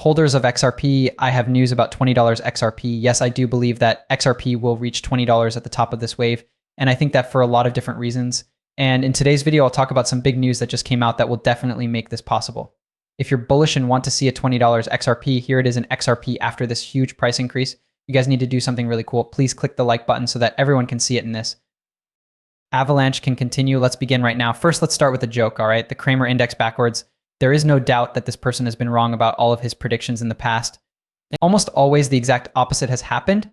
Holders of XRP, I have news about $20 XRP. Yes, I do believe that XRP will reach $20 at the top of this wave. And I think that for a lot of different reasons. And in today's video, I'll talk about some big news that just came out that will definitely make this possible. If you're bullish and want to see a $20 XRP, here it is in XRP after this huge price increase. You guys need to do something really cool. Please click the like button so that everyone can see it in this. Avalanche can continue. Let's begin right now. First, let's start with a joke, all right? The Kramer index backwards. There is no doubt that this person has been wrong about all of his predictions in the past. Almost always the exact opposite has happened.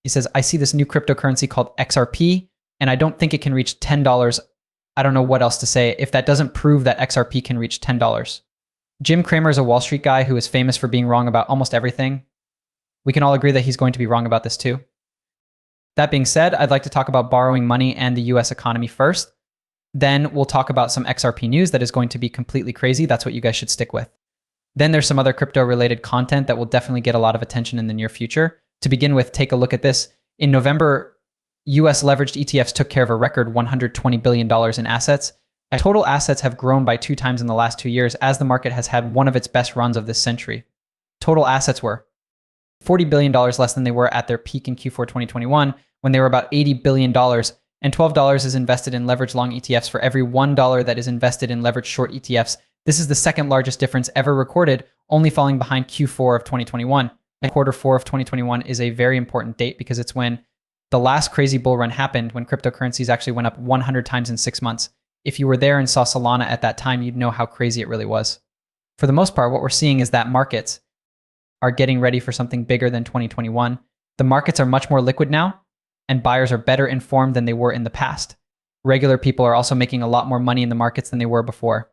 He says, I see this new cryptocurrency called XRP, and I don't think it can reach $10. I don't know what else to say if that doesn't prove that XRP can reach $10. Jim Cramer is a Wall Street guy who is famous for being wrong about almost everything. We can all agree that he's going to be wrong about this too. That being said, I'd like to talk about borrowing money and the US economy first. Then we'll talk about some XRP news that is going to be completely crazy. That's what you guys should stick with. Then there's some other crypto-related content that will definitely get a lot of attention in the near future. To begin with, take a look at this. In November, US leveraged ETFs took care of a record $120 billion in assets. Total assets have grown by 2 times in the last 2 years as the market has had one of its best runs of this century. Total assets were $40 billion less than they were at their peak in Q4 2021 when they were about $80 billion, and $12 is invested in leverage long ETFs for every $1 that is invested in leverage short ETFs. This is the second largest difference ever recorded, only falling behind Q4 of 2021. And Q4 of 2021 is a very important date because it's when the last crazy bull run happened, when cryptocurrencies actually went up 100 times in 6 months. If you were there and saw Solana at that time, you'd know how crazy it really was. For the most part, what we're seeing is that markets are getting ready for something bigger than 2021. The markets are much more liquid now, and buyers are better informed than they were in the past. Regular people are also making a lot more money in the markets than they were before.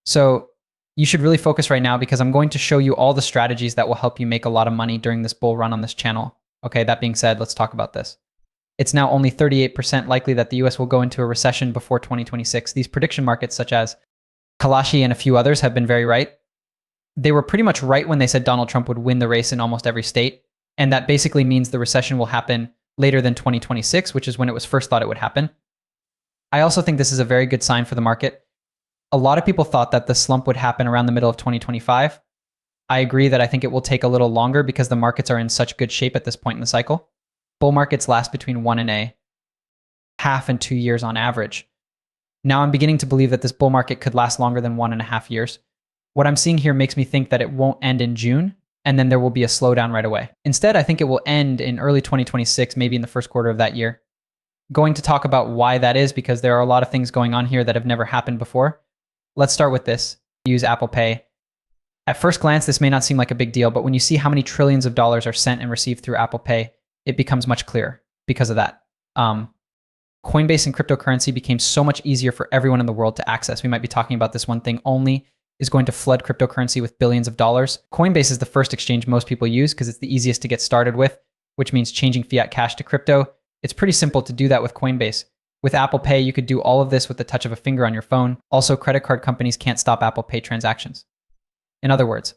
So you should really focus right now because I'm going to show you all the strategies that will help you make a lot of money during this bull run on this channel. Okay, that being said, let's talk about this. It's now only 38% likely that the US will go into a recession before 2026. These prediction markets, such as Kalashi and a few others, have been very right. They were pretty much right when they said Donald Trump would win the race in almost every state. And that basically means the recession will happen later than 2026, which is when it was first thought it would happen. I also think this is a very good sign for the market. A lot of people thought that the slump would happen around the middle of 2025. I agree that I think it will take a little longer because the markets are in such good shape at this point in the cycle. Bull markets last between 1.5 and 2 years on average. Now I'm beginning to believe that this bull market could last longer than 1.5 years. What I'm seeing here makes me think that it won't end in June, and then there will be a slowdown right away. Instead, I think it will end in early 2026, maybe in the first quarter of that year. Going to talk about why that is because there are a lot of things going on here that have never happened before. Let's start with this. Use Apple Pay. At first glance, this may not seem like a big deal, but when you see how many trillions of dollars are sent and received through Apple Pay, it becomes much clearer because of that. Coinbase and cryptocurrency became so much easier for everyone in the world to access. We might be talking about this one thing only is going to flood cryptocurrency with billions of dollars. Coinbase is the first exchange most people use because it's the easiest to get started with, which means changing fiat cash to crypto. It's pretty simple to do that with Coinbase. With Apple Pay, you could do all of this with the touch of a finger on your phone. Also, credit card companies can't stop Apple Pay transactions. In other words,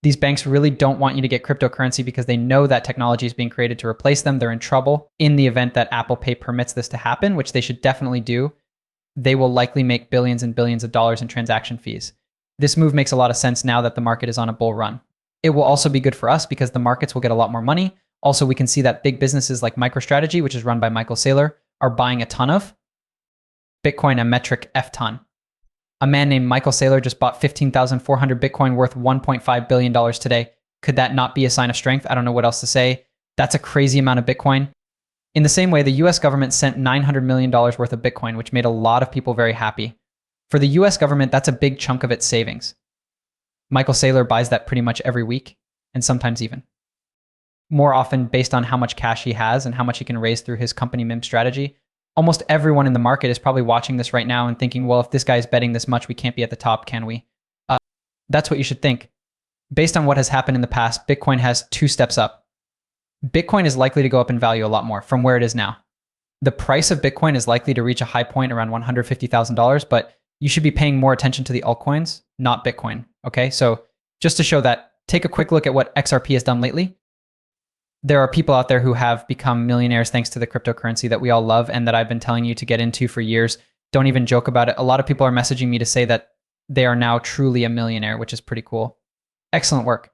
these banks really don't want you to get cryptocurrency because they know that technology is being created to replace them. They're in trouble. In the event that Apple Pay permits this to happen, which they should definitely do, they will likely make billions and billions of dollars in transaction fees. This move makes a lot of sense now that the market is on a bull run. It will also be good for us because the markets will get a lot more money. Also, we can see that big businesses like MicroStrategy, which is run by Michael Saylor, are buying a ton of Bitcoin, a metric F ton. A man named Michael Saylor just bought 15,400 Bitcoin worth $1.5 billion today. Could that not be a sign of strength? I don't know what else to say. That's a crazy amount of Bitcoin. In the same way, the US government sent $900 million worth of Bitcoin, which made a lot of people very happy. For the US government, that's a big chunk of its savings. Michael Saylor buys that pretty much every week, and sometimes even more often based on how much cash he has and how much he can raise through his company MIM strategy. Almost everyone in the market is probably watching this right now and thinking, well, if this guy is betting this much, we can't be at the top, can we? That's what you should think. Based on what has happened in the past, Bitcoin has 2 steps up. Bitcoin is likely to go up in value a lot more from where it is now. The price of Bitcoin is likely to reach a high point around $150,000, but you should be paying more attention to the altcoins, not Bitcoin. Okay, so just to show that, take a quick look at what XRP has done lately. There are people out there who have become millionaires thanks to the cryptocurrency that we all love and that I've been telling you to get into for years. Don't even joke about it. A lot of people are messaging me to say that they are now truly a millionaire, which is pretty cool. Excellent work.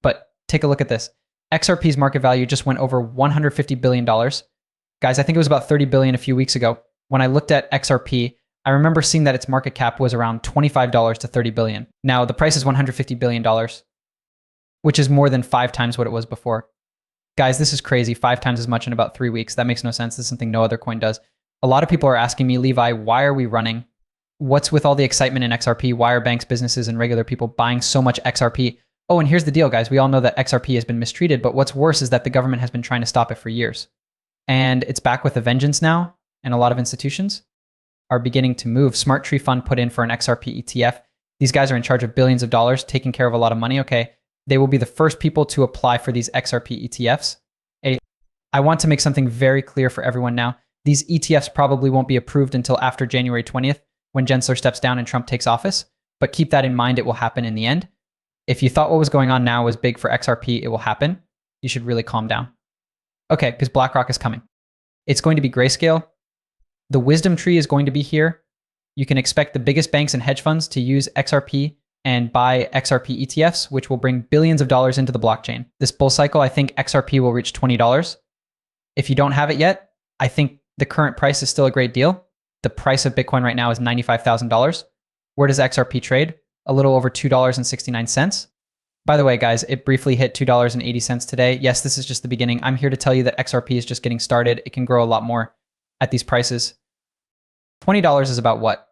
But take a look at this. XRP's market value just went over $150 billion. Guys, I think it was about 30 billion a few weeks ago. When I looked at XRP, I remember seeing that its market cap was around $25 to 30 billion. Now the price is $150 billion, which is more than 5 times what it was before. Guys, this is crazy. 5 times as much in about 3 weeks. That makes no sense. This is something no other coin does. A lot of people are asking me, Levi, why are we running? What's with all the excitement in XRP? Why are banks, businesses, and regular people buying so much XRP? Oh, and here's the deal, guys. We all know that XRP has been mistreated, but what's worse is that the government has been trying to stop it for years. And it's back with a vengeance now, and a lot of institutions are beginning to move. Smart Tree Fund put in for an XRP ETF. These guys are in charge of billions of dollars, taking care of a lot of money. Okay, they will be the first people to apply for these XRP ETFs. I want to make something very clear for everyone now. These ETFs probably won't be approved until after January 20th, when Gensler steps down and Trump takes office. But keep that in mind, it will happen in the end. If you thought what was going on now was big for XRP, it will happen. You should really calm down. Okay, because BlackRock is coming. It's going to be grayscale. The wisdom tree is going to be here. You can expect the biggest banks and hedge funds to use XRP and buy XRP ETFs, which will bring billions of dollars into the blockchain. This bull cycle, I think XRP will reach $20. If you don't have it yet, I think the current price is still a great deal. The price of Bitcoin right now is $95,000. Where does XRP trade? A little over $2.69. By the way, guys, it briefly hit $2.80 today. Yes, this is just the beginning. I'm here to tell you that XRP is just getting started. It can grow a lot more at these prices. $20 is about what?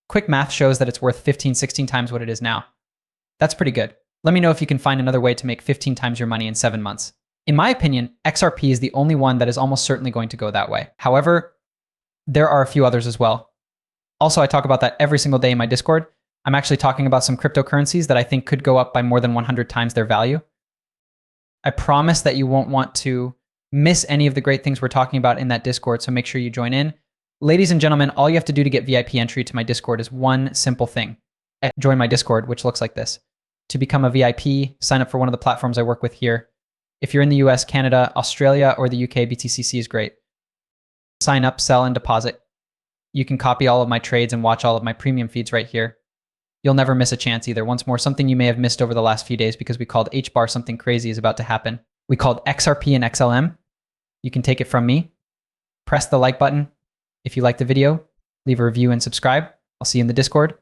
Quick math shows that it's worth 15, 16 times what it is now. That's pretty good. Let me know if you can find another way to make 15 times your money in 7 months. In my opinion, XRP is the only one that is almost certainly going to go that way. However, there are a few others as well. Also, I talk about that every single day in my Discord. I'm actually talking about some cryptocurrencies that I think could go up by more than 100 times their value. I promise that you won't want to miss any of the great things we're talking about in that Discord, so make sure you join in. Ladies and gentlemen, all you have to do to get VIP entry to my Discord is one simple thing. Join my Discord, which looks like this. To become a VIP, sign up for one of the platforms I work with here. If you're in the US, Canada, Australia, or the UK, BTCC is great. Sign up, sell, and deposit. You can copy all of my trades and watch all of my premium feeds right here. You'll never miss a chance either. Once more, something you may have missed over the last few days because we called HBAR something crazy is about to happen. We called XRP and XLM. You can take it from me. Press the like button. If you like the video, leave a review and subscribe. I'll see you in the Discord.